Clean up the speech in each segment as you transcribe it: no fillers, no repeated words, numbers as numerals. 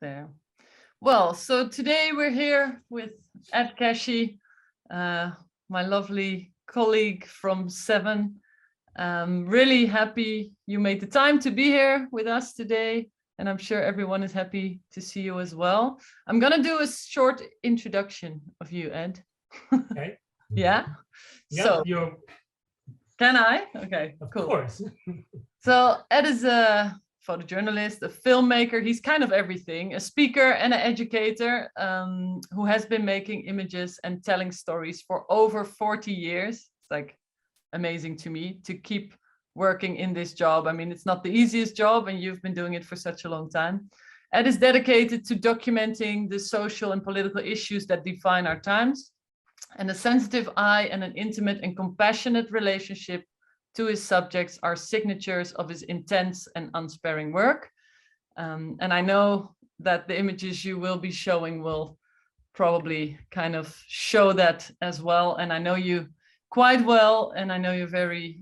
There. Well, so today we're here with Ed Kashi, my lovely colleague from Seven. Really happy you made the time to be here with us today, and I'm sure everyone is happy to see you as well. I'm gonna do a short introduction of you, Ed. Okay. Yeah? Yeah, So, you're, can I? Okay, of cool. course. So Ed is a photojournalist, a filmmaker. He's kind of everything, a speaker and an educator who has been making images and telling stories for over 40 years. It's like amazing to me to keep working in this job. I mean, it's not the easiest job, and you've been doing it for such a long time. Ed is dedicated to documenting the social and political issues that define our times, and a sensitive eye and an intimate and compassionate relationship to his subjects are signatures of his intense and unsparing work. And I know that the images you will be showing will probably kind of show that as well. And I know you quite well, and I know you're very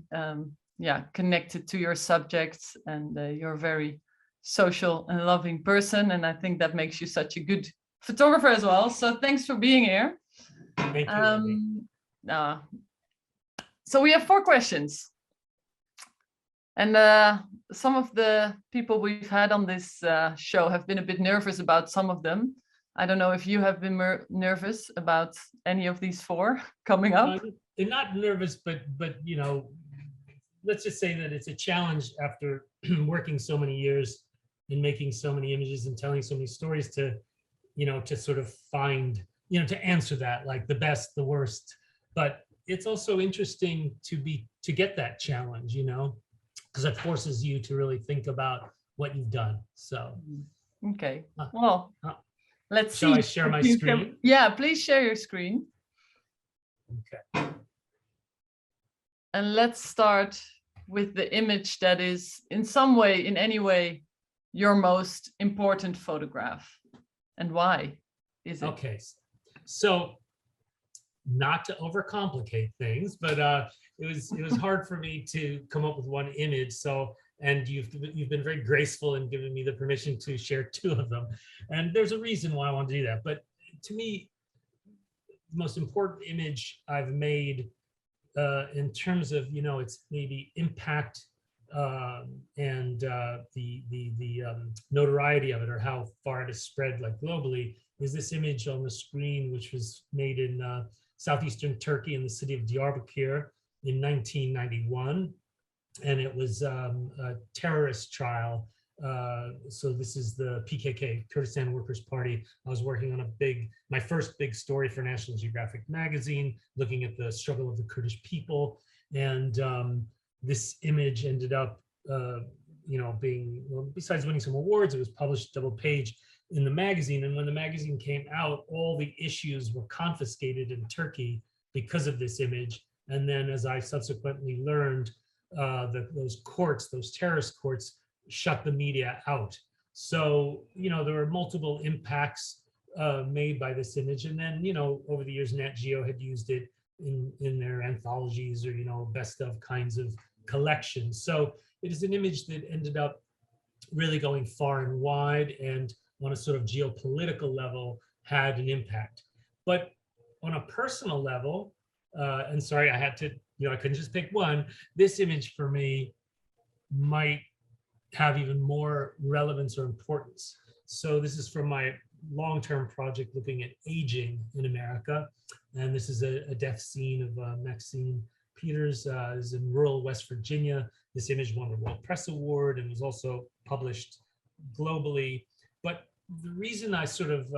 connected to your subjects, and you're a very social and loving person. And I think that makes you such a good photographer as well. So thanks for being here. Thank you. So we have 4 questions. And some of the people we've had on this show have been a bit nervous about some of them. I don't know if you have been nervous about any of these 4 coming up. They're not nervous, but you know, let's just say that it's a challenge after working so many years and making so many images and telling so many stories to, you know, to sort of find, you know, to answer that, like the best, the worst. But it's also interesting to get that challenge, you know, because it forces you to really think about what you've done. So, okay, well, let's see. Shall I share my screen? Yeah, please share your screen. Okay. And let's start with the image that is in some way, in any way, your most important photograph. And why is it? Okay, so not to overcomplicate things, but it was hard for me to come up with one image. So, and you've been very graceful in giving me the permission to share 2 of them. And there's a reason why I want to do that. But to me, the most important image I've made in terms of, you know, its maybe impact and the notoriety of it, or how far it has spread like globally, is this image on the screen, which was made in southeastern Turkey in the city of Diyarbakir in 1991. And it was a terrorist trial. So this is the PKK, Kurdistan Workers' Party. I was working on my first big story for National Geographic magazine, looking at the struggle of the Kurdish people. And this image ended up, you know, being, well, besides winning some awards, it was published double page in the magazine. And when the magazine came out, all the issues were confiscated in Turkey because of this image. And then, as I subsequently learned, those courts, those terrorist courts, shut the media out. So, you know, there were multiple impacts made by this image. And then, you know, over the years, Nat Geo had used it in their anthologies, or, you know, best of kinds of collections. So it is an image that ended up really going far and wide, and on a sort of geopolitical level had an impact. But on a personal level, and sorry, I had to, you know, I couldn't just pick one, this image for me might have even more relevance or importance. So this is from my long-term project looking at aging in America. And this is a death scene of Maxine Peters, is in rural West Virginia. This image won the World Press Award and was also published globally. But the reason I sort of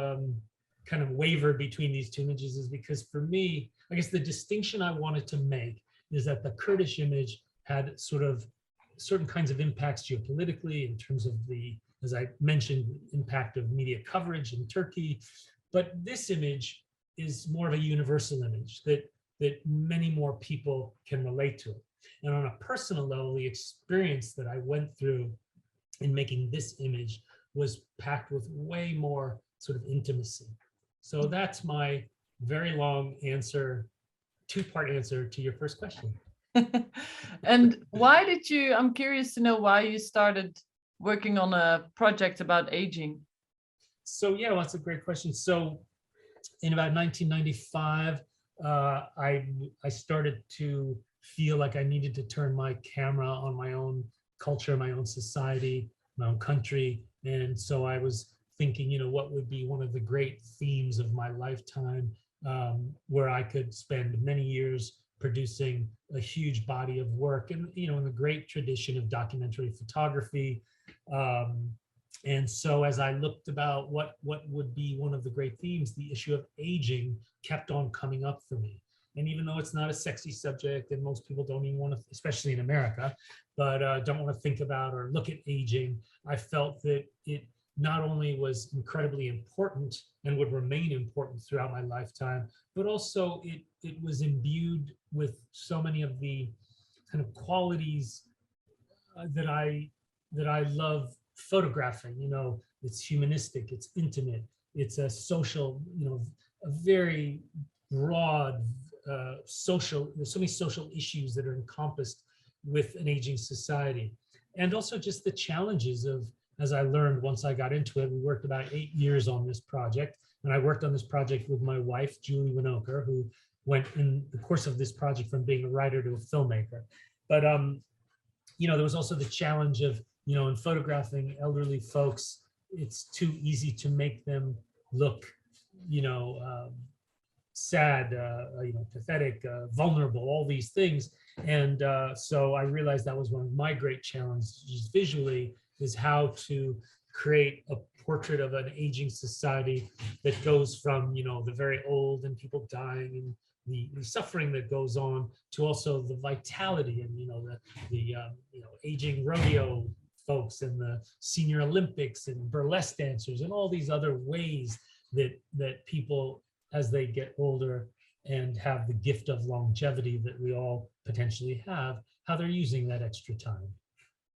kind of waver between these 2 images is because, for me, I guess the distinction I wanted to make is that the Kurdish image had sort of certain kinds of impacts geopolitically in terms of the, as I mentioned, impact of media coverage in Turkey. But this image is more of a universal image that many more people can relate to it. And on a personal level, the experience that I went through in making this image was packed with way more sort of intimacy. So that's my very long answer, two-part answer to your first question. And why did you, I'm curious to know why you started working on a project about aging. So yeah, well, that's a great question. So in about 1995, I started to feel like I needed to turn my camera on my own culture, my own society, my own country. And so I was thinking, you know, what would be one of the great themes of my lifetime, where I could spend many years producing a huge body of work, and you know, in the great tradition of documentary photography. And so as I looked about what would be one of the great themes, the issue of aging kept on coming up for me. And even though it's not a sexy subject, and most people don't even want to, especially in America, but don't want to think about or look at aging, I felt that it not only was incredibly important and would remain important throughout my lifetime, but also it was imbued with so many of the kind of qualities that I love photographing. You know, it's humanistic, it's intimate, it's a social, you know, a very broad social, there's so many social issues that are encompassed with an aging society. And also just the challenges of, as I learned once I got into it, we worked about 8 years on this project. And I worked on this project with my wife, Julie Winokur, who went in the course of this project from being a writer to a filmmaker. But, you know, there was also the challenge of, you know, in photographing elderly folks, it's too easy to make them look, you know, sad, you know, pathetic, vulnerable, all these things. And so I realized that was one of my great challenges visually, is how to create a portrait of an aging society that goes from, you know, the very old and people dying and the suffering that goes on, to also the vitality and, you know, the you know, aging rodeo folks and the senior Olympics and burlesque dancers and all these other ways that people, as they get older and have the gift of longevity that we all potentially have, how they're using that extra time.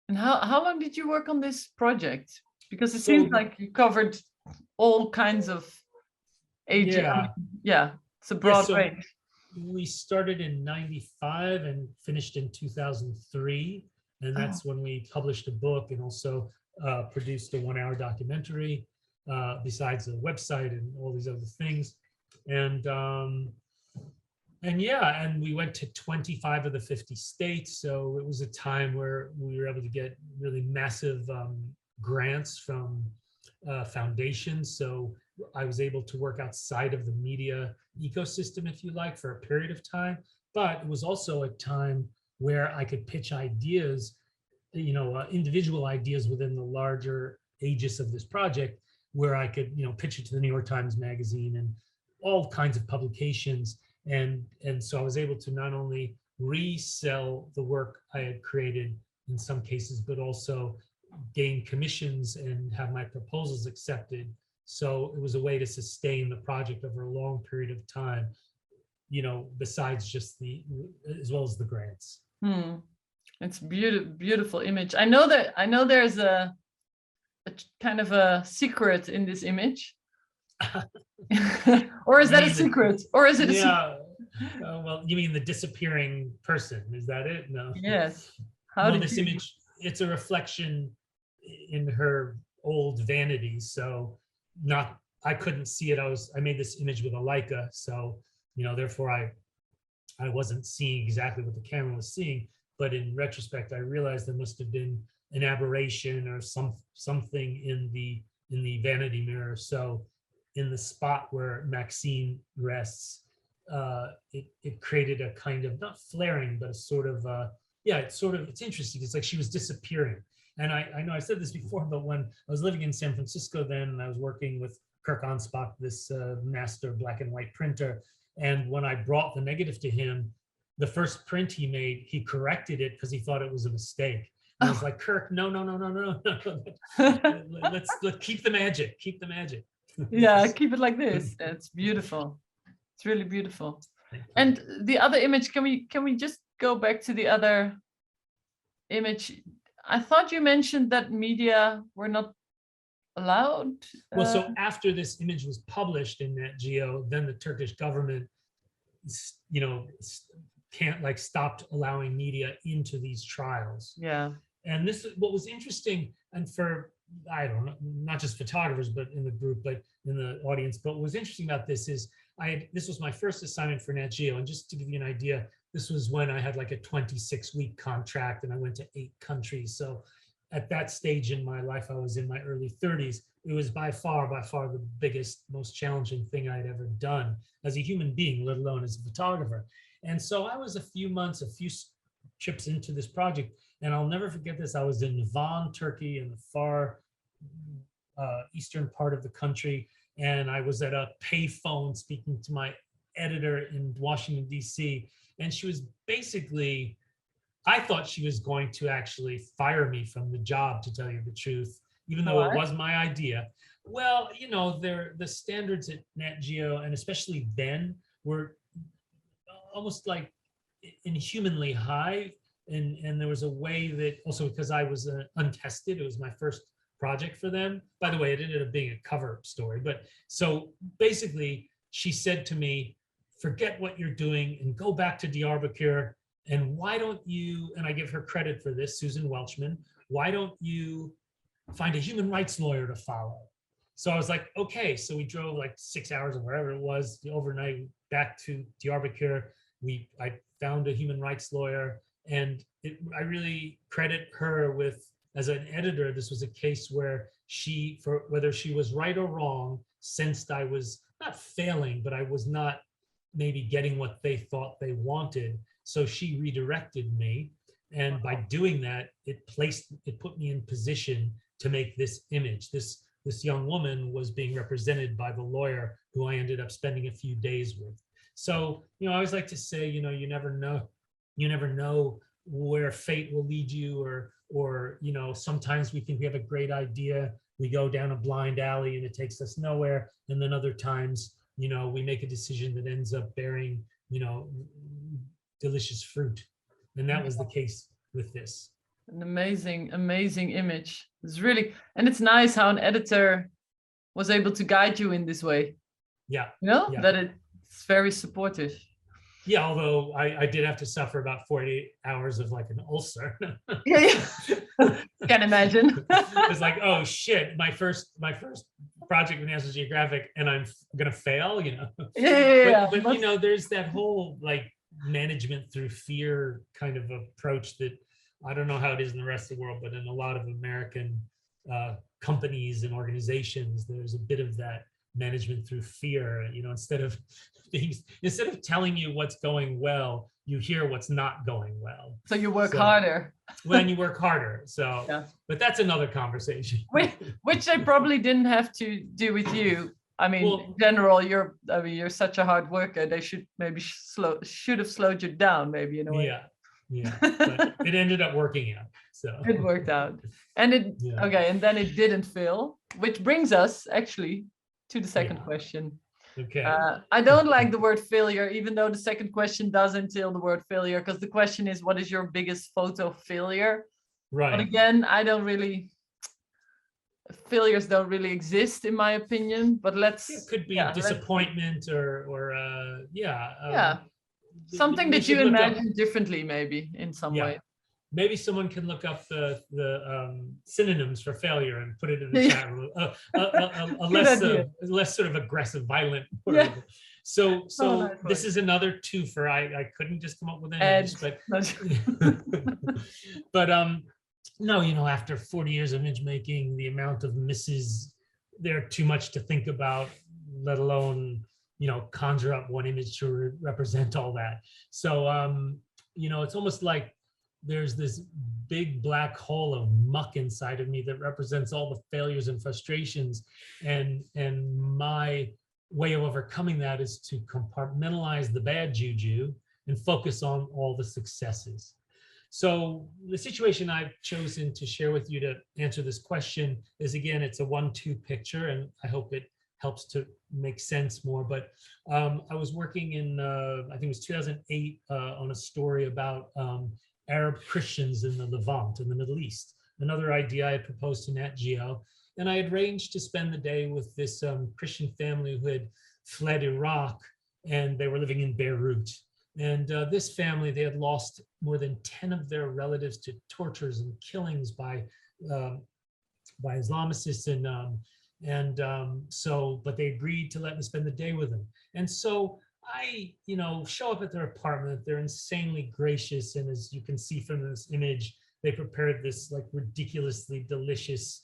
And how long did you work on this project? Because it So, seems like you covered all kinds of aging. Yeah. Yeah, it's a broad so range. we started in 95 and finished in 2003. And that's when we published a book and also produced a 1-hour documentary, besides a website and all these other things. And yeah, and we went to 25 of the 50 states. So it was a time where we were able to get really massive grants from foundations. So I was able to work outside of the media ecosystem, if you like, for a period of time. But it was also a time where I could pitch ideas, you know, individual ideas within the larger aegis of this project, where I could, you know, pitch it to the New York Times Magazine and all kinds of publications. And so I was able to not only resell the work I had created in some cases, but also gain commissions and have my proposals accepted. So it was a way to sustain the project over a long period of time, you know, besides just as well as the grants. It's beautiful image. I know there's a kind of a secret in this image. Or is that a secret? Or is it a secret? Well, you mean the disappearing person? Is that it? No. Yes. This image, it's a reflection in her old vanity. So I couldn't see it. I made this image with a Leica. So, you know, therefore I wasn't seeing exactly what the camera was seeing. But in retrospect, I realized there must have been an aberration or something in the vanity mirror. So in the spot where Maxine rests, it created a kind of, not flaring, but a sort of, it's interesting. It's like she was disappearing. And I know I said this before, but when I was living in San Francisco then, and I was working with Kirk Anspach, this master black and white printer. And when I brought the negative to him, the first print he made, he corrected it because he thought it was a mistake. And I was like, Kirk, no. Let's keep the magic. Keep the magic. Yeah, keep it like this. It's beautiful. It's really beautiful. And the other image, can we just go back to the other image? I thought you mentioned that media were not allowed. Well, so after this image was published in Nat Geo, then the Turkish government, you know, stopped allowing media into these trials. Yeah. And this, what was interesting, and for, I don't know, not just photographers, but in the group, but in the audience, but what was interesting about this is this was my first assignment for Nat Geo. And just to give you an idea, this was when I had like a 26-week contract and I went to 8 countries. So at that stage in my life, I was in my early 30s. It was by far the biggest, most challenging thing I'd ever done as a human being, let alone as a photographer. And so I was a few trips into this project. And I'll never forget this. I was in Van, Turkey, in the far eastern part of the country. And I was at a payphone speaking to my editor in Washington, D.C. And she was basically, I thought she was going to actually fire me from the job, to tell you the truth, even though it was my idea. Well, you know, the standards at Nat Geo, and especially then, were almost like inhumanly high. And there was a way that, also because I was untested, it was my first project for them. By the way, it ended up being a cover story. But so basically, she said to me, forget what you're doing and go back to Diyarbakir. And why don't you, and I give her credit for this, Susan Welchman, why don't you find a human rights lawyer to follow? So I was like, okay. So we drove like 6 hours or wherever it was overnight back to Diyarbakir. I found a human rights lawyer. And I really credit her with, as an editor, this was a case where she, for whether she was right or wrong, sensed I was not failing, but I was not maybe getting what they thought they wanted. So she redirected me. And by doing that, it put me in position to make this image. This young woman was being represented by the lawyer who I ended up spending a few days with. So, you know, I always like to say, you know, you never know where fate will lead you, or, you know, sometimes we think we have a great idea, we go down a blind alley and it takes us nowhere. And then other times, you know, we make a decision that ends up bearing, you know, delicious fruit. And that was the case with this. An amazing image. It's really, and it's nice how an editor was able to guide you in this way. Yeah. You know, yeah. that it's very supportive. Yeah, although I did have to suffer about 48 hours of like an ulcer. Yeah. Can imagine. It's like, oh shit, my first project with National Geographic, and I'm gonna fail, you know. Yeah. But you know, there's that whole like management through fear kind of approach that I don't know how it is in the rest of the world, but in a lot of American companies and organizations, there's a bit of that management through fear. You know, instead of telling you what's going well, you hear what's not going well. So you work harder. When you work harder. So, yeah. But that's another conversation. Which they probably didn't have to do with you. I mean, well, in general, you're such a hard worker. They should maybe should have slowed you down, maybe in a way. Yeah. But it ended up working out. So it worked out, and and then it didn't fail, which brings us actually to the second question. Okay. I don't like the word failure, even though the second question does entail the word failure, because the question is, what is your biggest photo failure? Right. But again, failures don't really exist in my opinion, but it could be disappointment or something that you imagine differently, maybe in some way. Maybe someone can look up the synonyms for failure and put it in the chat room. A less sort of aggressive, violent word. Yeah. So this is another twofer. I couldn't just come up with an image, but no, you know, after 40 years of image making, the amount of misses, they're too much to think about, let alone, you know, conjure up one image to represent all that. So, you know, it's almost like there's this big black hole of muck inside of me that represents all the failures and frustrations. And my way of overcoming that is to compartmentalize the bad juju and focus on all the successes. So the situation I've chosen to share with you to answer this question is, again, it's a 1-2 picture, and I hope it helps to make sense more. But I was working in, I think it was 2008, on a story about Arab Christians in the Levant, in the Middle East. Another idea I had proposed to Nat Geo. And I had arranged to spend the day with this Christian family who had fled Iraq, and they were living in Beirut. And this family, they had lost more than 10 of their relatives to tortures and killings by Islamicists, but they agreed to let me spend the day with them. And so I, show up at their apartment. They're insanely gracious, and as you can see from this image, they prepared this like ridiculously delicious,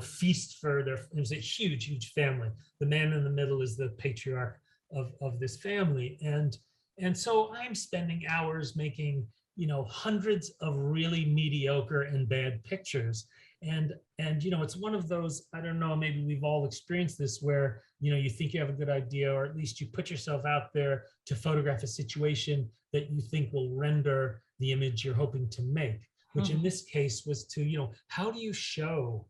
feast for their. It was a huge, huge family. The man in the middle is the patriarch of this family, and so I'm spending hours making hundreds of really mediocre and bad pictures. And it's one of those, I don't know, maybe we've all experienced this, where you think you have a good idea, or at least you put yourself out there to photograph a situation that you think will render the image you're hoping to make, which in this case was to, how do you show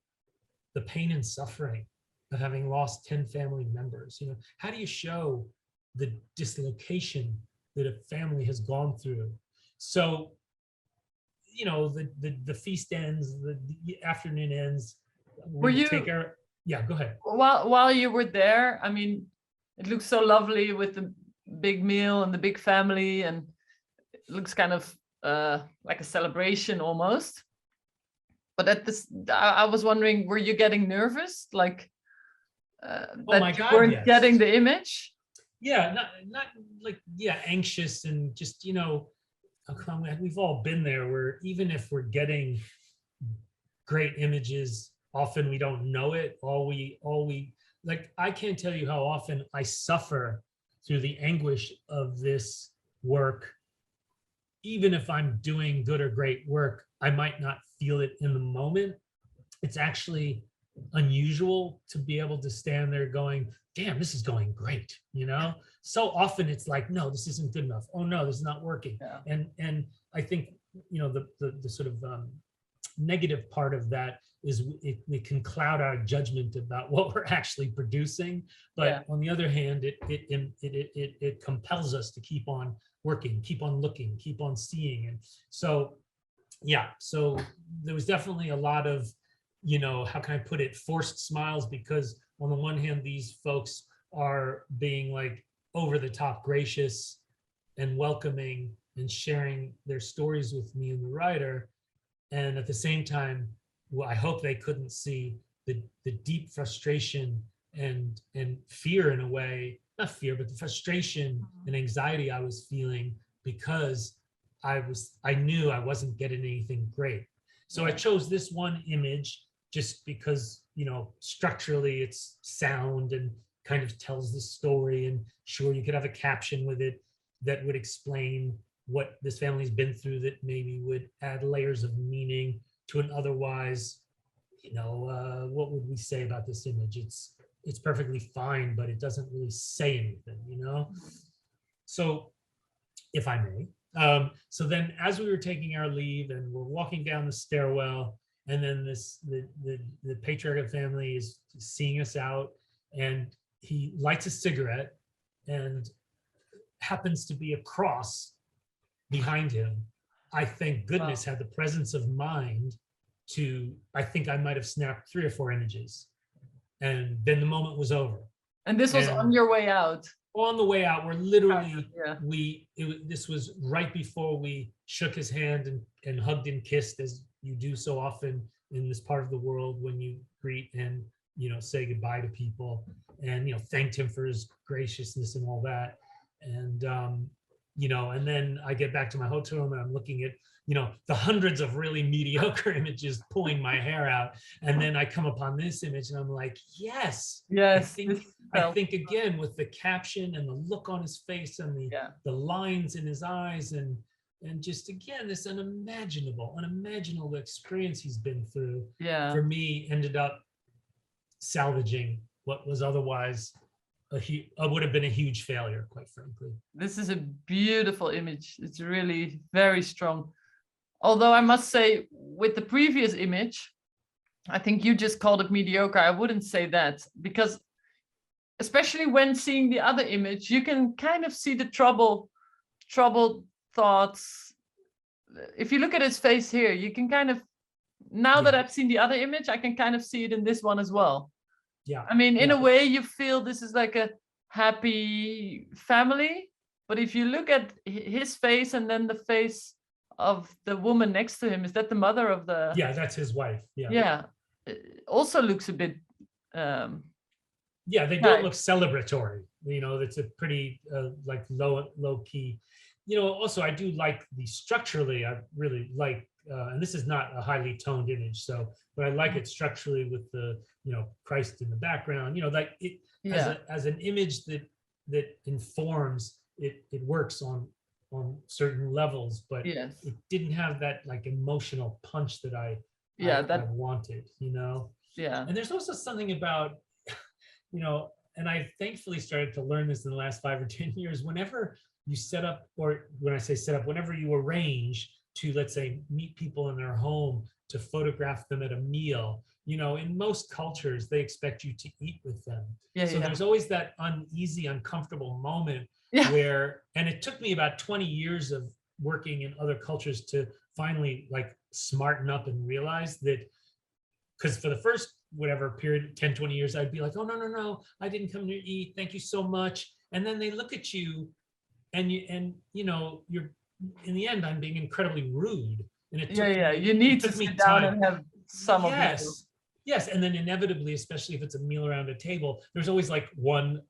the pain and suffering of having lost 10 family members? How do you show the dislocation that a family has gone through? So the feast ends, the afternoon ends. Were you yeah, go ahead. While you were there, I mean, it looks so lovely with the big meal and the big family, and it looks kind of like a celebration almost. But I was wondering, were you getting nervous, like that you weren't getting the image? Yeah, not like, anxious, and just we've all been there, where even if we're getting great images, often we don't know it. All we like, I can't tell you how often I suffer through the anguish of this work. Even if I'm doing good or great work, I might not feel it in the moment. It's actually unusual to be able to stand there going, damn, this is going great. So often it's like, no, this isn't good enough. Oh no, this is not working. Yeah. And I think the sort of negative part of that is it can cloud our judgment about what we're actually producing. But on the other hand, it compels us to keep on working, keep on looking, keep on seeing. And so so there was definitely a lot of, how can I put it, forced smiles, because on the one hand, these folks are being like over the top gracious and welcoming and sharing their stories with me and the writer. And at the same time, I hope they couldn't see the deep frustration and fear, in a way, not fear, but the frustration and anxiety I was feeling, because I knew I wasn't getting anything great. So I chose this one image just because, structurally it's sound and kind of tells the story, and sure, you could have a caption with it that would explain what this family's been through, that maybe would add layers of meaning to an otherwise, what would we say about this image? It's perfectly fine, but it doesn't really say anything, So, if I may. So then, as we were taking our leave and we're walking down the stairwell, and then the patriarch of the family is seeing us out, and he lights a cigarette, and happens to be a cross behind him. I, thank goodness, had the presence of mind to, I think I might have snapped 3 or 4 images, and then the moment was over. And this was on your way out? On the way out, we're literally, this was right before we shook his hand and hugged and kissed, as you do so often in this part of the world when you greet and, say goodbye to people, and, thanked him for his graciousness and all that. And, and then I get back to my hotel room and I'm looking at, the hundreds of really mediocre images pulling my hair out. And then I come upon this image and I'm like, yes. I think again, with the caption and the look on his face and the lines in his eyes, and just, again, this unimaginable experience he's been through, for me, ended up salvaging what was otherwise would have been a huge failure, quite frankly. This is a beautiful image. It's really very strong. Although I must say, with the previous image, I think you just called it mediocre. I wouldn't say that, because especially when seeing the other image, you can kind of see the troubled thoughts. If you look at his face here, you can kind of, now that I've seen the other image, I can kind of see it in this one as well. Yeah. I mean, in a way, you feel this is like a happy family. But if you look at his face and then the face of the woman next to him, is that the mother of the? Yeah, that's his wife. Yeah. Yeah. It also looks a bit. Yeah, they don't look celebratory. You know, it's a pretty like low key. You know, also I do like structurally. I really like, and this is not a highly toned image, so but I like it structurally with the, you know, Christ in the background. You know, like it as an image that informs. It works on certain levels, but it didn't have that like emotional punch that I wanted. You know. Yeah. And there's also something about, you know, and I thankfully started to learn this in the last 5 or 10 years. Whenever you set up, or when I say set up, whenever you arrange to, let's say, meet people in their home to photograph them at a meal, you know, in most cultures, they expect you to eat with them. So there's always that uneasy, uncomfortable moment where, and it took me about 20 years of working in other cultures to finally like smarten up and realize that, because for the first whatever period, 10, 20 years, I'd be like, oh, no, I didn't come to eat. Thank you so much. And then they look at you and you know, you're, in the end, I'm being incredibly rude. And it took me, you need to sit down and have some of it. Yes. And then inevitably, especially if it's a meal around a table, there's always like one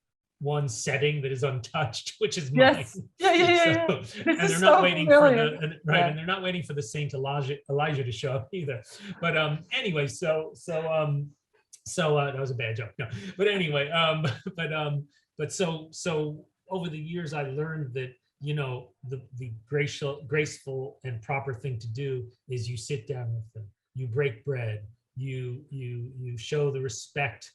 setting that is untouched, which is mine. Yeah. And they're not waiting for and they're not waiting for the Saint Elijah to show up either. But anyway, so that was a bad joke. No, but anyway, but so over the years, I learned that, you know, the graceful and proper thing to do is you sit down with them, you break bread, you show the respect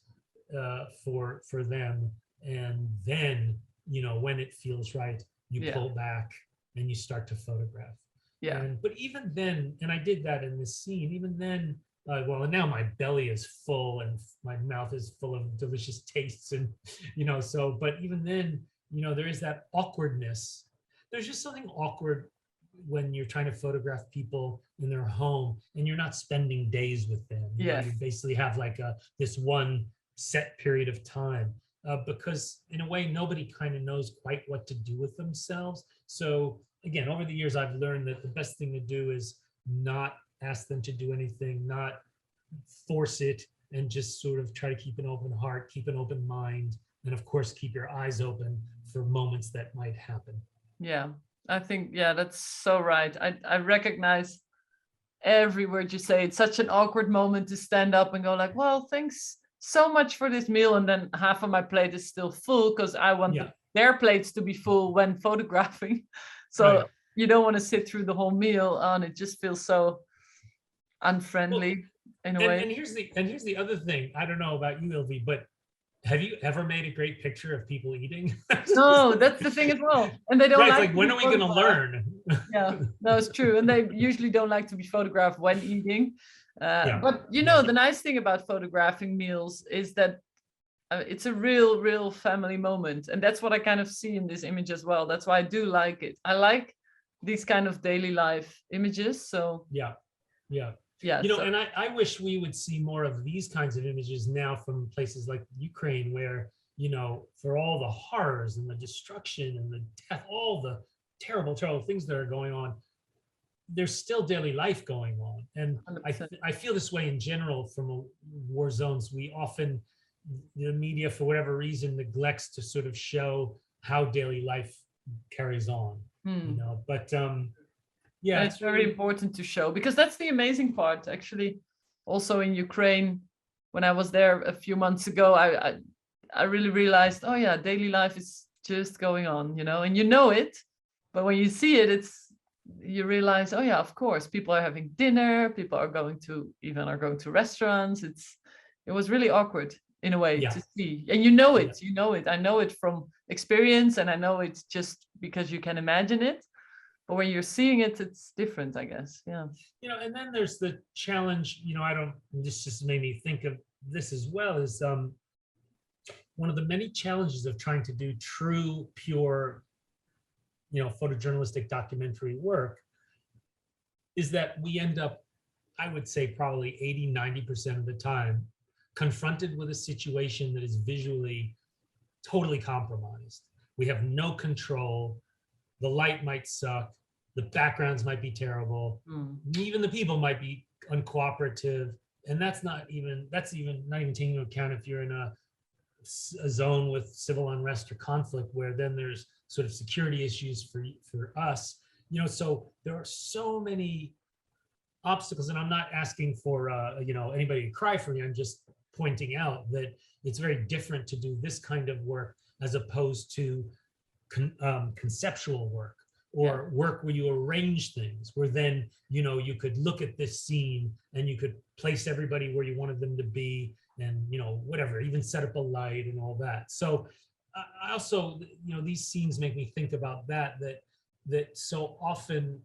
for them. And then, you know, when it feels right, you pull back and you start to photograph. But even then, and I did that in this scene, even then, well, and now my belly is full and my mouth is full of delicious tastes, and, you know, so, but even then, you know, there is that awkwardness. There's just something awkward when you're trying to photograph people in their home and you're not spending days with them. You know, you basically have like this one set period of time. Because in a way, nobody kind of knows quite what to do with themselves. So again, over the years, I've learned that the best thing to do is not ask them to do anything, not force it, and just sort of try to keep an open heart, keep an open mind, and of course, keep your eyes open for moments that might happen. Yeah, I think, that's so right. I recognize every word you say. It's such an awkward moment to stand up and go like, well, thanks so much for this meal, and then half of my plate is still full because I want their plates to be full when photographing. So you don't want to sit through the whole meal, and it just feels so unfriendly in a way. And here's the other thing. I don't know about you, Ilvy, but have you ever made a great picture of people eating? No, that's the thing as well. And they don't like when are we going to learn? No, it's true. And they usually don't like to be photographed when eating. But you know, the nice thing about photographing meals is that it's a real family moment. And that's what I kind of see in this image as well. That's why I do like it. I like these kind of daily life images. So yeah. You know, and I wish we would see more of these kinds of images now from places like Ukraine, where, you know, for all the horrors and the destruction and the death, all the terrible things that are going on, there's still daily life going on. And I feel this way in general from war zones. We often, the media, for whatever reason, neglects to sort of show how daily life carries on, you know, but it's very important to show, because that's the amazing part. Actually, also in Ukraine, when I was there a few months ago, I really realized, oh yeah, daily life is just going on, you know, and you know it, but when you see it, you realize, oh yeah, of course, people are having dinner, people are going to restaurants. It was really awkward. in a way Yeah. to see, and you know it. Yeah. You know it. I know it from experience, and I know it's just because you can imagine it. But when you're seeing it, it's different, I guess. Yeah. And then there's the challenge. This just made me think of this as well. Is one of the many challenges of trying to do true, pure, photojournalistic documentary work is that we end up, I would say probably 80-90% of the time, confronted with a situation that is visually totally compromised. We have no control. The light might suck. The backgrounds might be terrible. Even the people might be uncooperative. And that's not even not even taking into account if you're in a zone with civil unrest or conflict, where then there's sort of security issues for us. So there are so many obstacles, and I'm not asking for anybody to cry for me. I'm just pointing out that it's very different to do this kind of work as opposed to conceptual work, or work where you arrange things, where then you could look at this scene and you could place everybody where you wanted them to be, and whatever, even set up a light and all that. So I also, these scenes make me think about that so often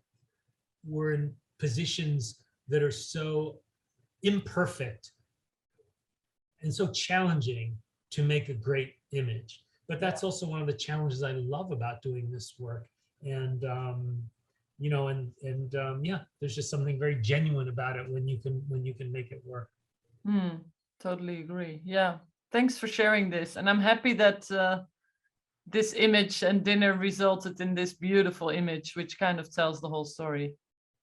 we're in positions that are so imperfect and so challenging to make a great image. But that's also one of the challenges I love about doing this work. And there's just something very genuine about it when you can make it work. Totally agree. Yeah, thanks for sharing this. And I'm happy that this image and dinner resulted in this beautiful image, which kind of tells the whole story.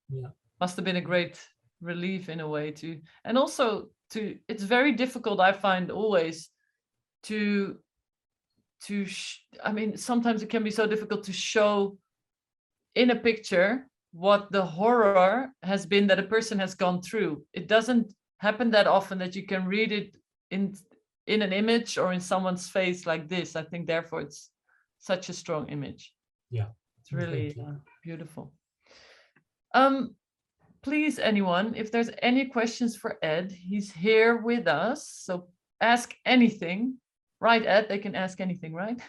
Yeah, must have been a great relief in a way to, and also to, it's very difficult, I find, always to I mean, sometimes it can be so difficult to show in a picture what the horror has been that a person has gone through. It doesn't happen that often that you can read it in an image or in someone's face like this. I think therefore it's such a strong image. Yeah, it's really beautiful. Please, anyone, if there's any questions for Ed, he's here with us, so ask anything. Right, Ed? They can ask anything, right?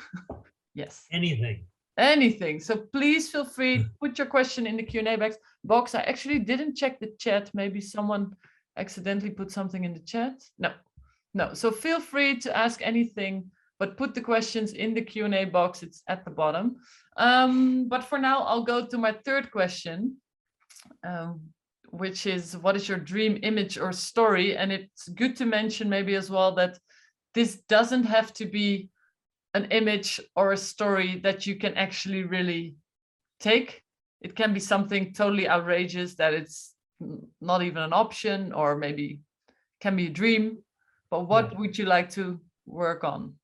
Yes. Anything. So please feel free, put your question in the Q&A box. I actually didn't check the chat. Maybe someone accidentally put something in the chat. No. So feel free to ask anything, but put the questions in the Q&A box. It's at the bottom. But for now, I'll go to my third question, which is, what is your dream image or story? And it's good to mention maybe as well that this doesn't have to be an image or a story that you can actually really take. It can be something totally outrageous that it's not even an option, or maybe can be a dream. But what would you like to work on?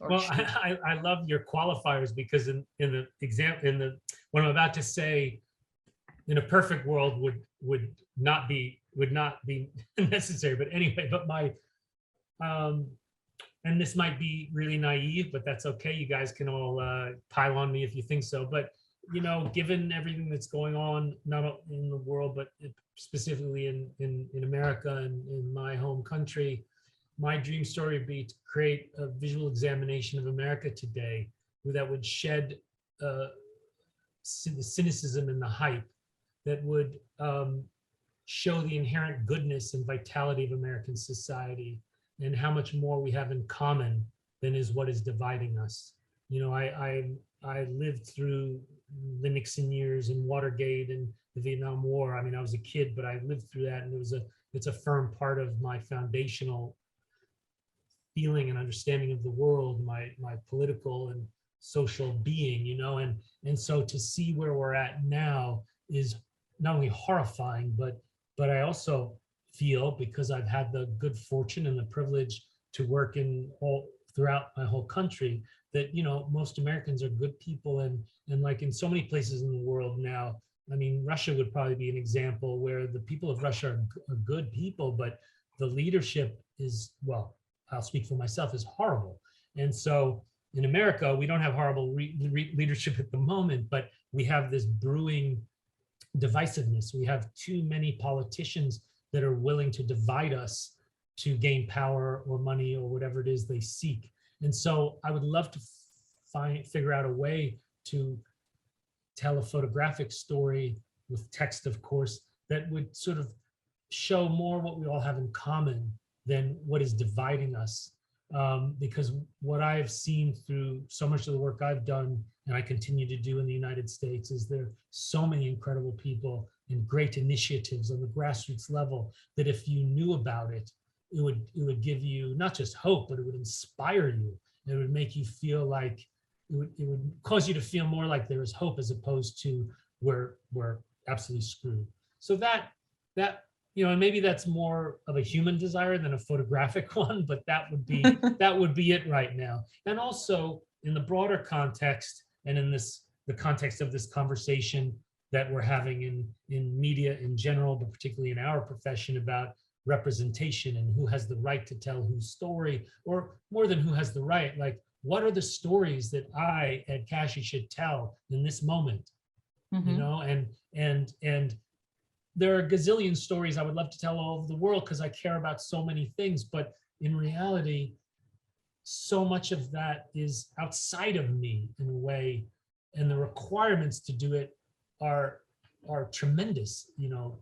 Well, I love your qualifiers, because in the example, what I'm about to say, in a perfect world would not be necessary. But anyway, but my and this might be really naive, but that's okay. You guys can all pile on me if you think so. But given everything that's going on, not in the world, but specifically in America and in my home country, my dream story would be to create a visual examination of America today that would shed the cynicism and the hype, that would show the inherent goodness and vitality of American society, and how much more we have in common than is what is dividing us. I lived through the Nixon years and Watergate and the Vietnam War. I mean, I was a kid, but I lived through that, and it's a firm part of my foundational feeling and understanding of the world, my political and social being, and so to see where we're at now is not only horrifying, but I also feel, because I've had the good fortune and the privilege to work throughout my whole country, that most Americans are good people, and like in so many places in the world now, I mean, Russia would probably be an example where the people of Russia are good people, but the leadership is, well, I'll speak for myself, is horrible. And so in America, we don't have horrible leadership at the moment, but we have this brewing divisiveness. We have too many politicians that are willing to divide us to gain power or money or whatever it is they seek. And so I would love to figure out a way to tell a photographic story with text, of course, that would sort of show more what we all have in common than what is dividing us. Because what I have seen through so much of the work I've done and I continue to do in the United States is there are so many incredible people and great initiatives on the grassroots level that if you knew about it, it would give you not just hope, but it would inspire you. It would make you feel like it would cause you to feel more like there is hope as opposed to we're absolutely screwed. So that and maybe that's more of a human desire than a photographic one, but that would be it right now. And also in the broader context and in the context of this conversation that we're having in media in general, but particularly in our profession about representation and who has the right to tell whose story, or more than who has the right, like what are the stories that I, Ed Kashi, should tell in this moment? And there are a gazillion stories I would love to tell all over the world because I care about so many things, but in reality, so much of that is outside of me in a way, and the requirements to do it are tremendous,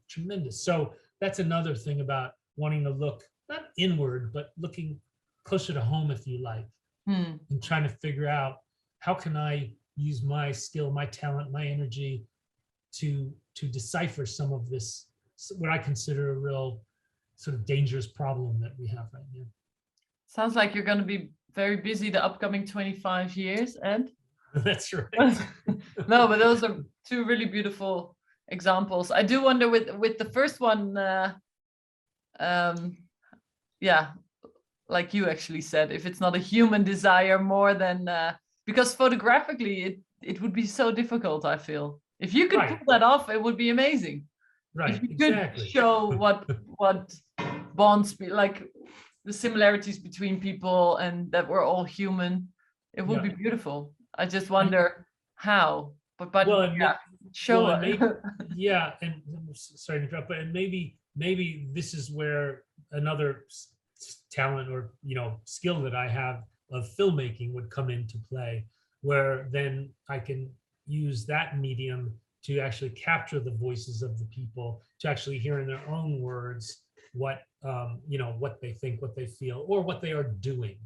tremendous. So that's another thing about wanting to look not inward, but looking closer to home, if you like, and trying to figure out how can I use my skill, my talent, my energy to decipher some of this, what I consider a real sort of dangerous problem that we have right now. Sounds like you're going to be very busy the upcoming 25 years, Ed. That's right. No, but those are two really beautiful examples. I do wonder with the first one, like you actually said, if it's not a human desire more than because photographically it would be so difficult, I feel. If you could pull that off, it would be amazing. Right, if you could show what bonds, like the similarities between people and that we're all human, it would be beautiful. I just wonder how. But well, show it. And sorry to interrupt, but maybe this is where another talent or skill that I have of filmmaking would come into play, where then I can use that medium to actually capture the voices of the people, to actually hear in their own words what what they think, what they feel, or what they are doing.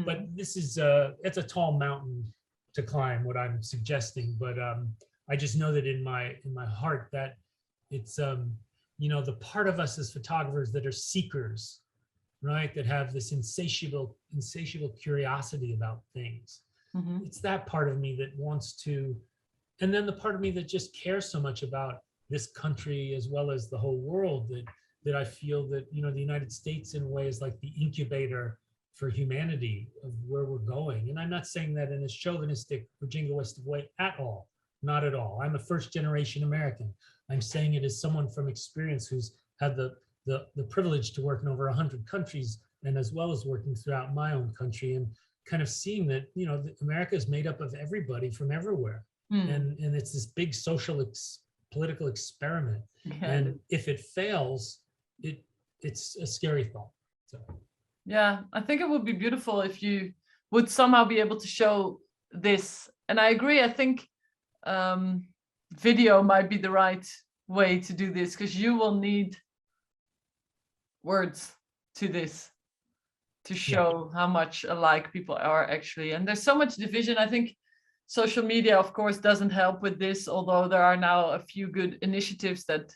But this is it's a tall mountain to climb, what I'm suggesting. But I just know that in my heart that it's the part of us as photographers that are seekers, right, that have this insatiable curiosity about things. It's that part of me that wants to, and then the part of me that just cares so much about this country as well as the whole world that I feel that the United States in a way is like the incubator for humanity of where we're going. And I'm not saying that in a chauvinistic or jingoistic way at all, not at all. I'm a first generation American. I'm saying it as someone from experience who's had the privilege to work in over 100 countries, and as well as working throughout my own country, and kind of seeing that America is made up of everybody from everywhere, and it's this big social political experiment. And if it fails, it's a scary thought. So yeah, I think it would be beautiful if you would somehow be able to show this. And I agree. I think video might be the right way to do this, because you will need words to this to show how much alike people are actually. And there's so much division. I think social media, of course, doesn't help with this, although there are now a few good initiatives that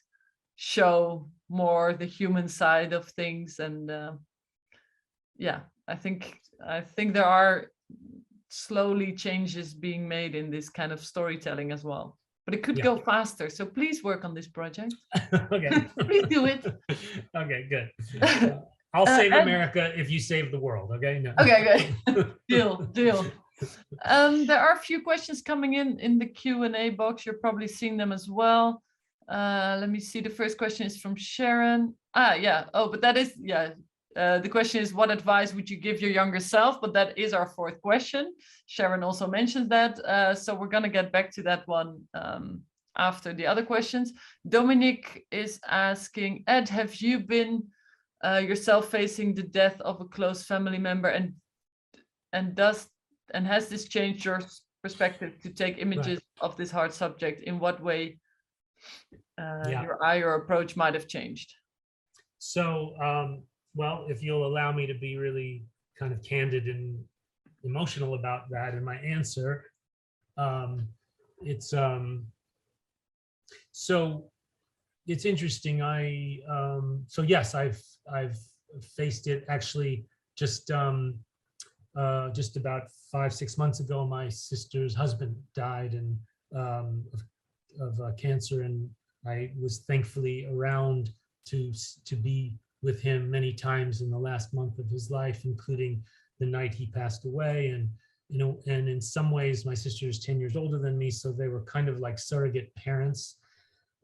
show more the human side of things. And I think there are slowly changes being made in this kind of storytelling as well. But it could go faster. So please work on this project. Okay. Please do it. Okay, good. I'll save America if you save the world. Okay. No. Okay, good. Deal. There are a few questions coming in the Q&A box. You're probably seeing them as well. Let me see. The first question is from Sharon. But that is, the question is, what advice would you give your younger self? But that is our fourth question. Sharon also mentioned that. So we're going to get back to that one after the other questions. Dominic is asking, Ed, have you been yourself facing the death of a close family member, and has this changed your perspective to take images of this hard subject? In what way your eye or approach might have changed? So, well, if you'll allow me to be really kind of candid and emotional about that in my answer, it's so it's interesting. So yes, I've faced it actually just about 5-6 months ago. My sister's husband died of cancer, and I was thankfully around to be with him many times in the last month of his life, including the night he passed away. And and in some ways, my sister is 10 years older than me, so they were kind of like surrogate parents.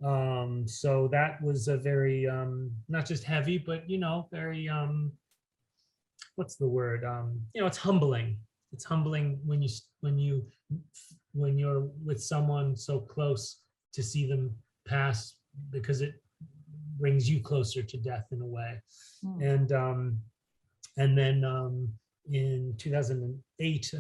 So that was a very not just heavy, but very what's the word? It's humbling. It's humbling when you're with someone so close to see them pass, because it brings you closer to death in a way. And then in 2008,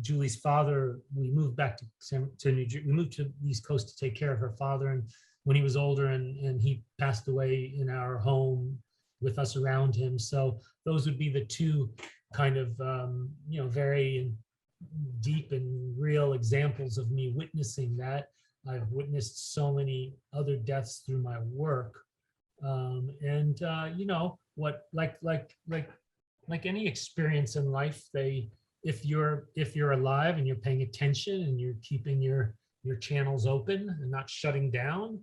Julie's father, we moved back to New Jersey. We moved to the East Coast to take care of her father, and when he was older, and he passed away in our home with us around him. So those would be the two kind of very deep and real examples of me witnessing that. I've witnessed so many other deaths through my work, what like any experience in life, if you're alive and you're paying attention and you're keeping your channels open and not shutting down,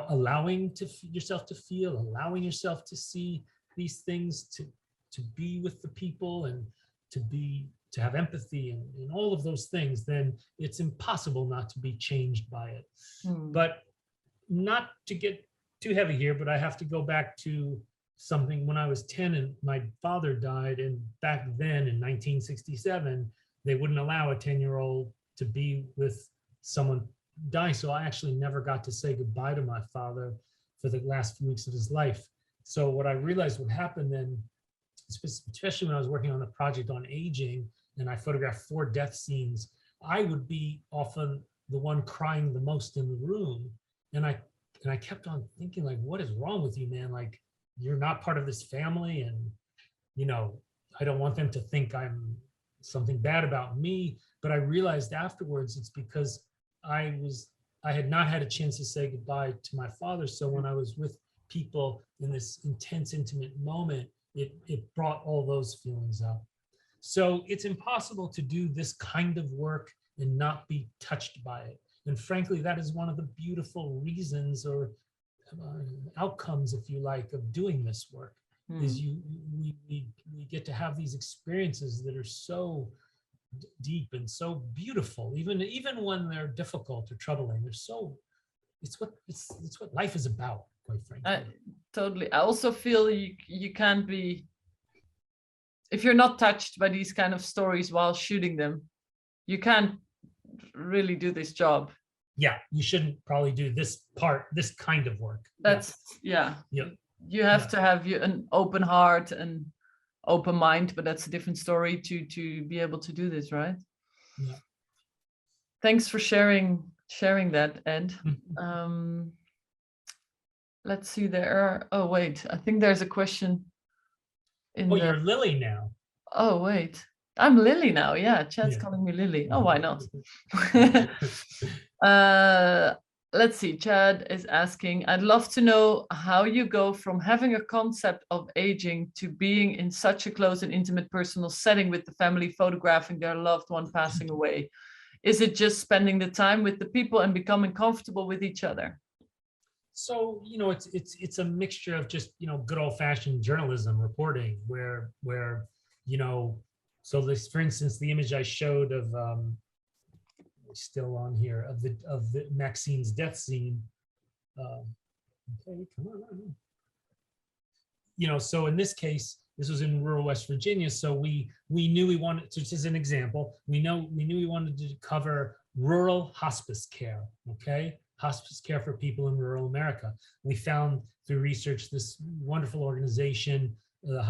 allowing yourself to feel, allowing yourself to see these things, to be with the people, and to have empathy and all of those things, then it's impossible not to be changed by it. But not to get too heavy here, but I have to go back to something when I was 10 and my father died. And back then in 1967, they wouldn't allow a 10-year-old to be with someone dying. So I actually never got to say goodbye to my father for the last few weeks of his life. So what I realized would happen then, especially when I was working on the project on aging and I photographed 4 death scenes, I would be often the one crying the most in the room. And I kept on thinking, like, what is wrong with you, man? Like, you're not part of this family, and I don't want them to think I'm something bad about me. But I realized afterwards it's because I had not had a chance to say goodbye to my father. So when I was with people in this intense, intimate moment, it brought all those feelings up. So it's impossible to do this kind of work and not be touched by it. And frankly, that is one of the beautiful reasons or outcomes, if you like, of doing this work, is we get to have these experiences that are so deep and so beautiful, even when they're difficult or troubling. It's what life is about, quite frankly. Totally. I also feel you can't be, if you're not touched by these kind of stories while shooting them, you can't really do this job. Yeah, you shouldn't probably do this kind of work. That's you have to have an open heart and open mind, but that's a different story to be able to do this, right? Yeah. Thanks for sharing that, Ed. Let's see, I think there's a question you're Lily now. Oh wait, I'm Lily now. Yeah, Chad's calling me Lily. Oh, why not? Let's see, Chad is asking, I'd love to know how you go from having a concept of aging to being in such a close and intimate personal setting with the family, photographing their loved one passing away. Is it just spending the time with the people and becoming comfortable with each other? So, it's a mixture of just, good old fashioned journalism reporting where, so this, for instance, the image I showed of, still on here, of the Maxine's death scene. Okay, come on. So in this case, this was in rural West Virginia. So we knew we wanted, just as an example, we knew we wanted to cover rural hospice care, okay? Hospice care for people in rural America. We found through research this wonderful organization, the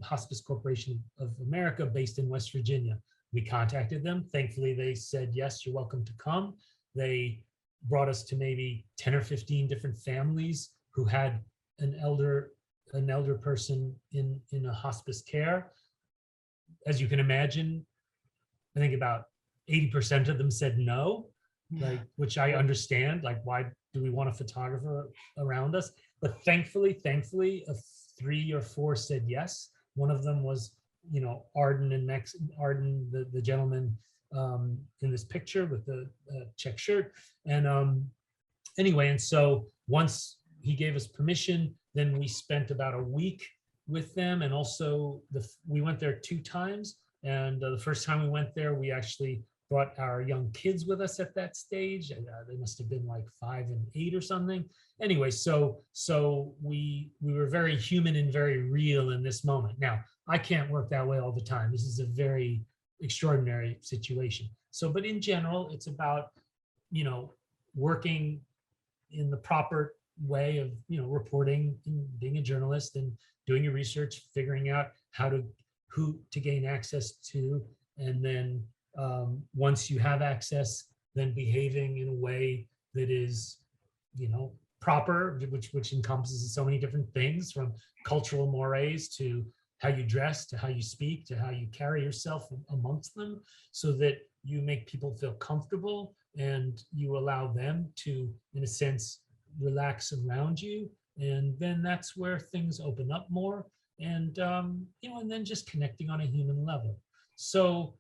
Hospice Corporation of America, based in West Virginia. We contacted them. Thankfully, they said, yes, you're welcome to come. They brought us to maybe 10 or 15 different families who had an elder person in a hospice care. As you can imagine, I think about 80% of them said no, like, which I understand. Like, why do we want a photographer around us? But thankfully, 3 or 4 said yes. One of them was, Arden the gentleman in this picture with the check shirt. And anyway, and so once he gave us permission, then we spent about a week with them. And also we went there 2 times. And the first time we went there, we actually brought our young kids with us at that stage. They must have been like 5 and 8 or something. Anyway, so we were very human and very real in this moment. Now, I can't work that way all the time. This is a very extraordinary situation. So, but in general, it's about, working in the proper way of, reporting and being a journalist and doing your research, figuring out who to gain access to, and then once you have access, then behaving in a way that is, proper, which encompasses so many different things, from cultural mores to how you dress, to how you speak, to how you carry yourself amongst them, so that you make people feel comfortable and you allow them to, in a sense, relax around you. And then that's where things open up more. And and then just connecting on a human level. So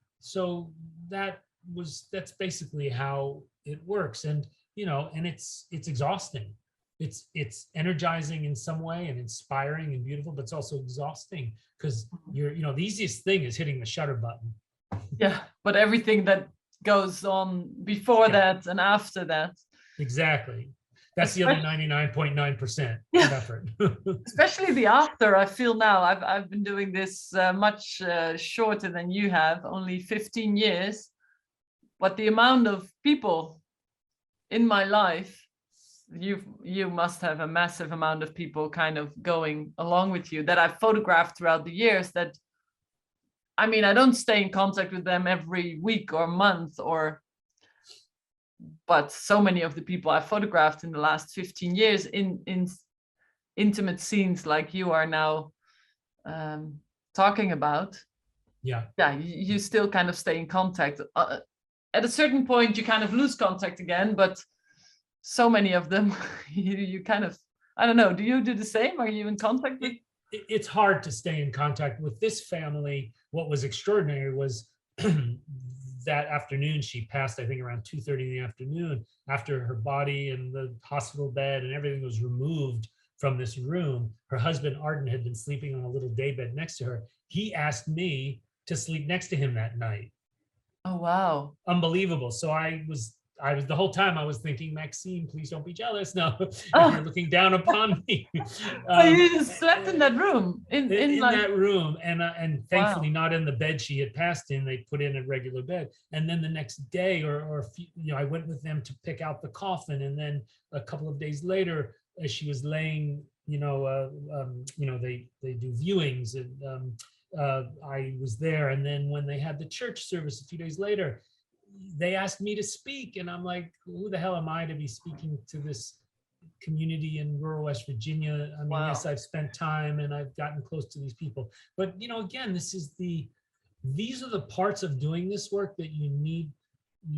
that's basically how it works. And and it's exhausting. It's energizing in some way and inspiring and beautiful, but it's also exhausting, because the easiest thing is hitting the shutter button. Yeah, but everything that goes on before that and after that. Exactly. That's the other 99.9% of effort. Especially the after. I feel now I've been doing this much shorter than you have, only 15 years. But the amount of people in my life, you must have a massive amount of people kind of going along with you that I've photographed throughout the years. That, I mean, I don't stay in contact with them every week or month, but so many of the people I photographed in the last 15 years in intimate scenes like you are now talking about. Yeah, you still kind of stay in contact. At a certain point, you kind of lose contact again, but so many of them, you kind of, I don't know, do you do the same? Are you in contact with? It's hard to stay in contact with this family. What was extraordinary was that afternoon, she passed, I think, around 2:30 in the afternoon, after her body and the hospital bed and everything was removed from this room. Her husband, Arden, had been sleeping on a little daybed next to her. He asked me to sleep next to him that night. Oh, wow. Unbelievable. So I was the whole time I was thinking, Maxine, please don't be jealous. No, if you're looking down upon me. You just slept in that room. In like... that room, and thankfully not in the bed she had passed in. They put in a regular bed, and then the next day, or I went with them to pick out the coffin, and then a couple of days later, as she was laying, they do viewings, and I was there, and then when they had the church service a few days later, they asked me to speak, and I'm like, who the hell am I to be speaking to this community in rural West Virginia? I mean, yes, I've spent time and I've gotten close to these people, but again, these are the parts of doing this work that you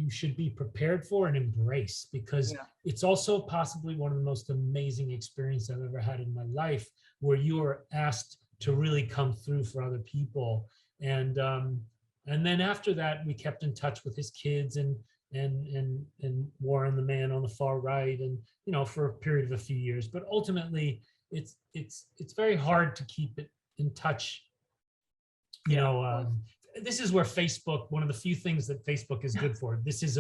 should be prepared for and embrace, because it's also possibly one of the most amazing experiences I've ever had in my life, where you are asked to really come through for other people. And then after that, we kept in touch with his kids and Warren, the man on the far right, and for a period of a few years. But ultimately, it's very hard to keep it in touch. This is where Facebook, one of the few things that Facebook is good for. This is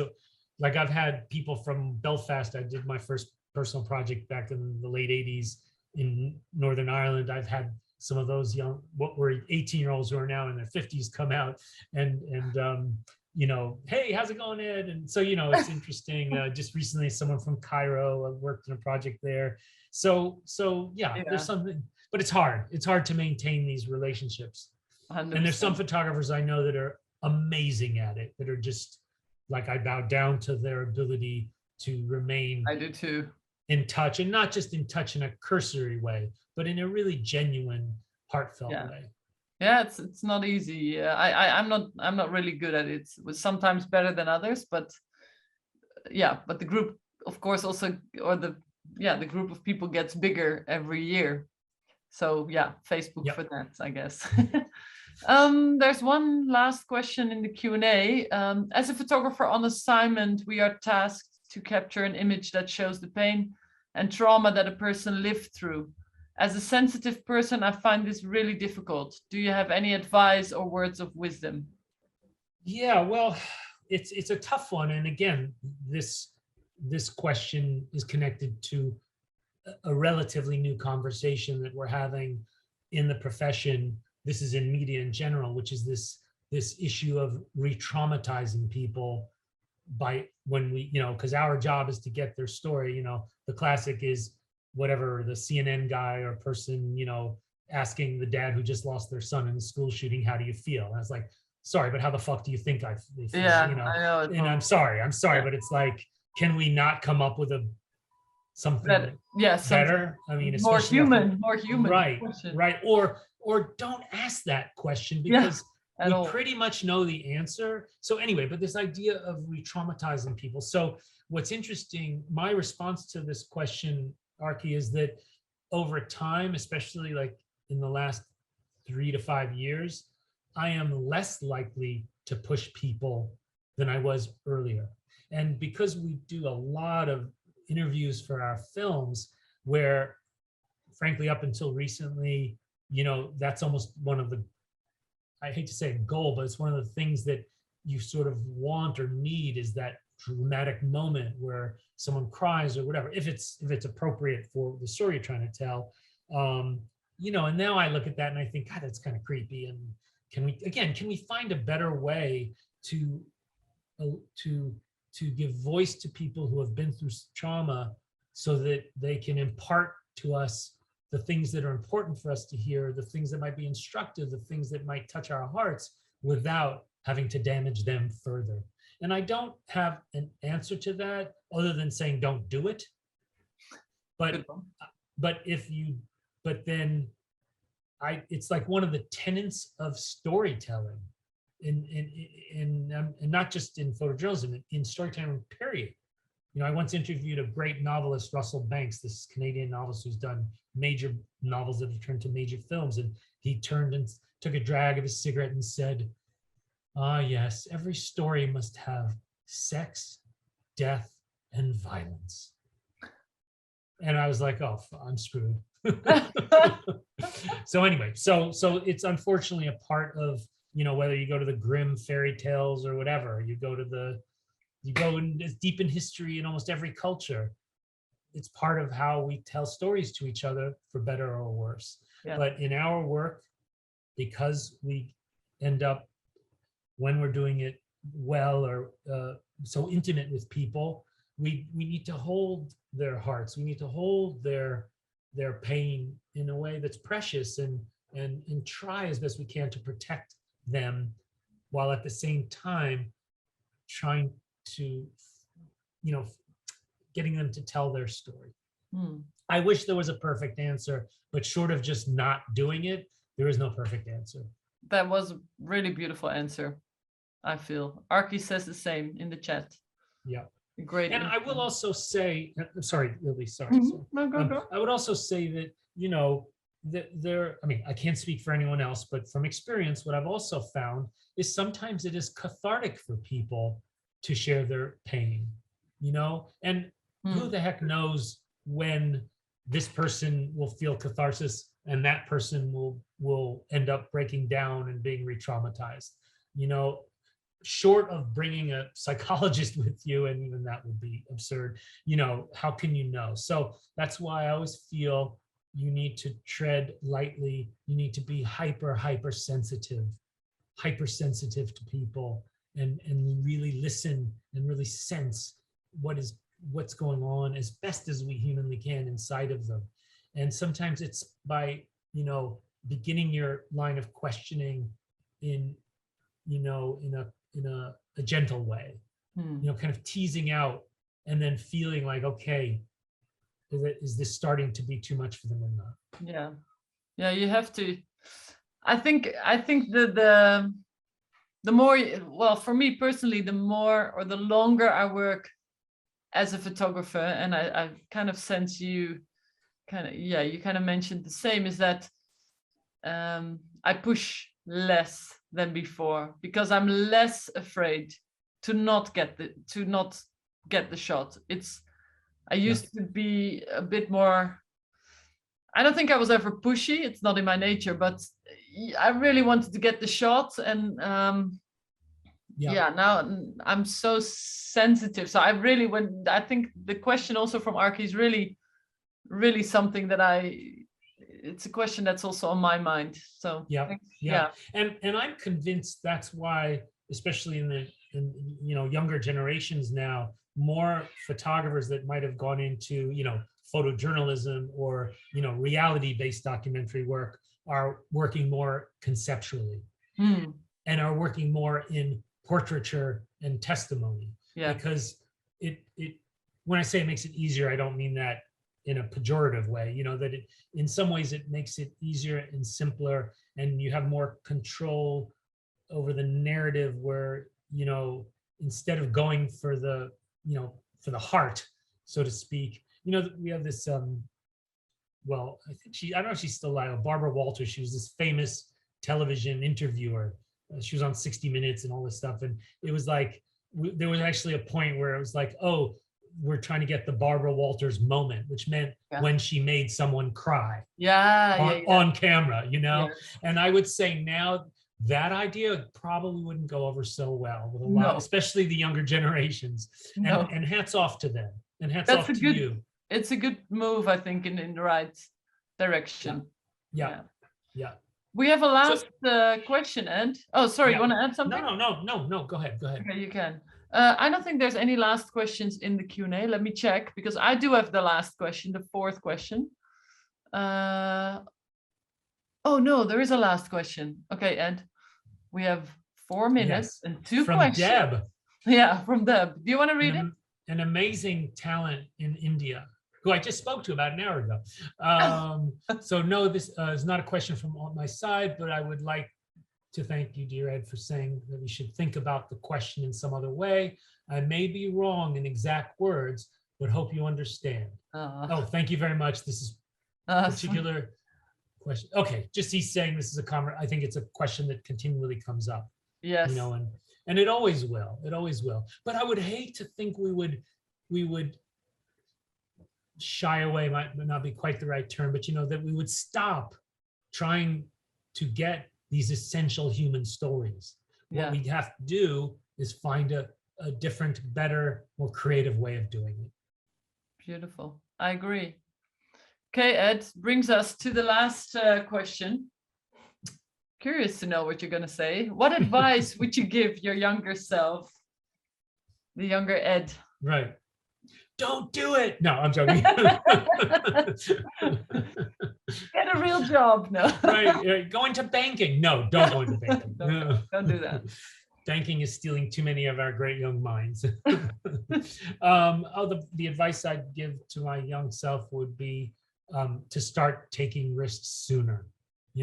like, I've had people from Belfast. I did my first personal project back in the late 80s in Northern Ireland. I've had some of those young, what were 18-year-olds who are now in their 50s come out and hey, how's it going, Ed? And so, it's interesting. Just recently, someone from Cairo worked in a project there. So yeah, there's something, but it's hard. It's hard to maintain these relationships. 100%. And there's some photographers I know that are amazing at it, that are just like, I bow down to their ability to remain I do too. in touch, and not just in touch in a cursory way, but in a really genuine, heartfelt way. Yeah, it's not easy. I'm not really good at it. It was sometimes better than others, but but the group, of course, also, or the group of people gets bigger every year. So Facebook for that, I guess. There's one last question in the Q&A. As a photographer on assignment, we are tasked to capture an image that shows the pain and trauma that a person lived through. As a sensitive person, I find this really difficult. Do you have any advice or words of wisdom? Yeah, well, it's a tough one. And again, this question is connected to a relatively new conversation that we're having in the profession. This is in media in general, which is this issue of re-traumatizing people by when we, because our job is to get their story. The classic is whatever, the CNN guy or person, asking the dad who just lost their son in a school shooting, how do you feel? And I was like, sorry, but how the fuck do you think I feel? I know. And I'm sorry, but it's like, can we not come up with something better? I mean, more human, right? Or don't ask that question, because we pretty much know the answer. So anyway, but this idea of re-traumatizing people. So what's interesting, my response to this question, Arki, is that over time, especially like in the last 3 to 5 years, I am less likely to push people than I was earlier. And because we do a lot of interviews for our films, where frankly, up until recently, that's almost one of the, I hate to say goal, but it's one of the things that you sort of want or need, is that dramatic moment where someone cries or whatever, if it's appropriate for the story you're trying to tell. And now I look at that and I think, God, that's kind of creepy. And can we find a better way to give voice to people who have been through trauma, so that they can impart to us the things that are important for us to hear, the things that might be instructive, the things that might touch our hearts, without having to damage them further. And I don't have an answer to that other than saying, don't do it. But then it's like one of the tenets of storytelling, and not just in photojournalism, in storytelling period. I once interviewed a great novelist, Russell Banks, this Canadian novelist who's done major novels that have turned to major films. And he turned and took a drag of his cigarette and said, "Ah, yes, every story must have sex, death, and violence." And I was like, oh, I'm screwed. So anyway, so it's unfortunately a part of, whether you go to the Grimm fairy tales or whatever, you go in as deep in history in almost every culture. It's part of how we tell stories to each other, for better or worse. Yeah. But in our work, because we end up, when we're doing it well, or so intimate with people, we need to hold their hearts. We need to hold their pain in a way that's precious, and try as best we can to protect them, while at the same time trying to, getting them to tell their story. I wish there was a perfect answer, but short of just not doing it, there is no perfect answer. That was a really beautiful answer, I feel. Arki says the same in the chat. Yeah. Great. And I will also say, sorry, Lily, sorry. No, go. I would also say that, I can't speak for anyone else, but from experience, what I've also found is sometimes it is cathartic for people to share their pain, and who the heck knows when this person will feel catharsis and that person will end up breaking down and being re-traumatized, short of bringing a psychologist with you, and even that would be absurd, how can you know? So that's why I always feel you need to tread lightly. You need to be hyper sensitive to people, and really listen and really sense what's going on as best as we humanly can inside of them. And sometimes it's by, beginning your line of questioning in, in a gentle way, kind of teasing out and then feeling like, okay, is this starting to be too much for them or not? Yeah, you have to. I think the more, well, for me personally, the more or the longer I work as a photographer, and I kind of sense you you kind of mentioned the same, is that I push less than before because I'm less afraid to not get the shot. I used to be a bit more, I don't think I was ever pushy, it's not in my nature, but I really wanted to get the shot, and now I'm so sensitive. So I think the question also from Arki is really something that it's a question that's also on my mind. So yeah. And I'm convinced that's why, especially in younger generations now, more photographers that might have gone into photojournalism or reality-based documentary work are working more conceptually and are working more in portraiture and testimony. Because it when I say it makes it easier, I don't mean that in a pejorative way, that in some ways it makes it easier and simpler, and you have more control over the narrative, where instead of going for the heart, so to speak. We have this well, I don't know if she's still alive, Barbara Walters. She was this famous television interviewer. She was on 60 Minutes and all this stuff, and it was like there was actually a point where it was like, oh, we're trying to get the Barbara Walters moment, which meant when she made someone cry on camera, And I would say now that idea probably wouldn't go over so well with a lot, especially the younger generations. And hats off to them. And hats off to you. It's a good move, I think, in the right direction. Yeah. We have a last question, Ed. Oh, sorry, you want to add something? No. Go ahead. Okay, you can. I don't think there's any last questions in the Q&A. Let me check, because I do have the last question, the fourth question. Oh no, there is a last question. Okay, Ed, we have 4 minutes and 2 questions. From Deb. Yeah, from Deb. Do you want to read it? An amazing talent in India, who I just spoke to about an hour ago. So no, this is not a question from my side, but I would like to thank you, dear Ed, for saying that we should think about the question in some other way. I may be wrong in exact words, but hope you understand. Oh, thank you very much. This is a particular question. Okay, just he's saying this is I think it's a question that continually comes up. Yes. And it always will. It always will. But I would hate to think we would shy away, might not be quite the right term, but that we would stop trying to get these essential human stories. What we have to do is find a different, better, more creative way of doing it. Beautiful. I agree. Okay, Ed, brings us to the last question. Curious to know what you're going to say. What advice would you give your younger self, the younger Ed? Right. Don't do it. No, I'm joking. Get a real job. No. Right. Go into banking. No, don't go into banking. Don't do that. Banking is stealing too many of our great young minds. The advice I'd give to my young self would be to start taking risks sooner.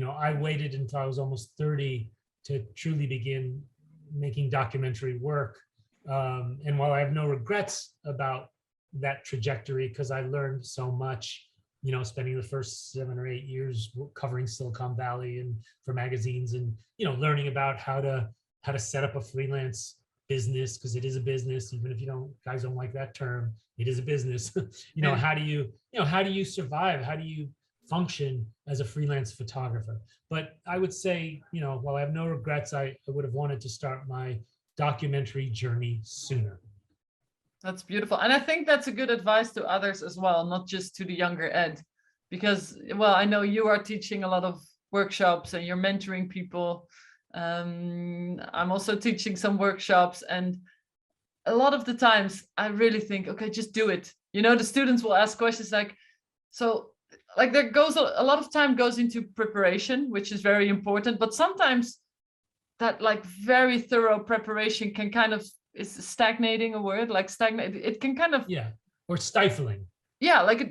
I waited until I was almost 30 to truly begin making documentary work. And while I have no regrets about that trajectory, because I learned so much, spending the first 7 or 8 years covering Silicon Valley and for magazines, and learning about how to set up a freelance business, because it is a business, even if guys don't like that term, it is a business. How do you survive? How do you function as a freelance photographer? But I would say, while I have no regrets, I would have wanted to start my documentary journey sooner. That's beautiful. And I think that's a good advice to others as well, not just to the younger Ed, because, well, I know you are teaching a lot of workshops and you're mentoring people. I'm also teaching some workshops, and a lot of the times I really think, okay, just do it. You know, the students will ask questions like, so like there goes a lot of time goes into preparation, which is very important, but sometimes that like very thorough preparation can kind of, is stagnating a word, like stagnate, it can kind of, Yeah, or stifling. yeah, like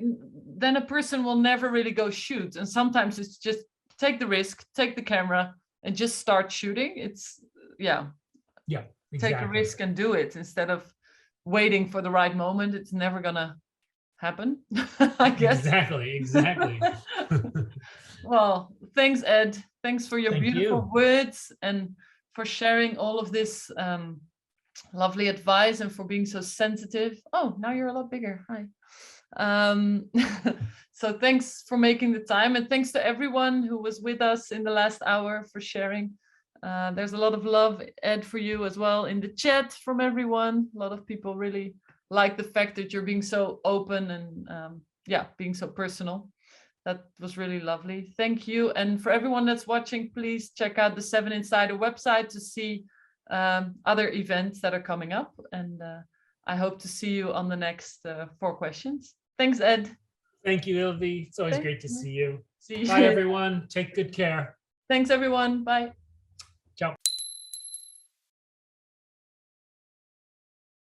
then a person will never really go shoot. And sometimes it's just take the risk, take the camera and just start shooting. It's, yeah, Exactly. take a risk and do it instead of waiting for the right moment. It's never gonna happen, I guess. Exactly. Well, thanks, Ed. Thanks for your Thank beautiful you. words and for sharing all of this lovely advice and for being so sensitive. Oh, now you're a lot bigger. Hi. So thanks for making the time, and thanks to everyone who was with us in the last hour for sharing. There's a lot of love, Ed, for you as well in the chat from everyone. A lot of people really like the fact that you're being so open and yeah, being so personal. That was really lovely. Thank you. And for everyone that's watching, please check out the 7 Insider website to see other events that are coming up. And I hope to see you on the next 4 questions. Thanks, Ed. Thank you, Ilvy. It's always great to see you. See you. Bye, everyone. Take good care. Thanks, everyone. Bye.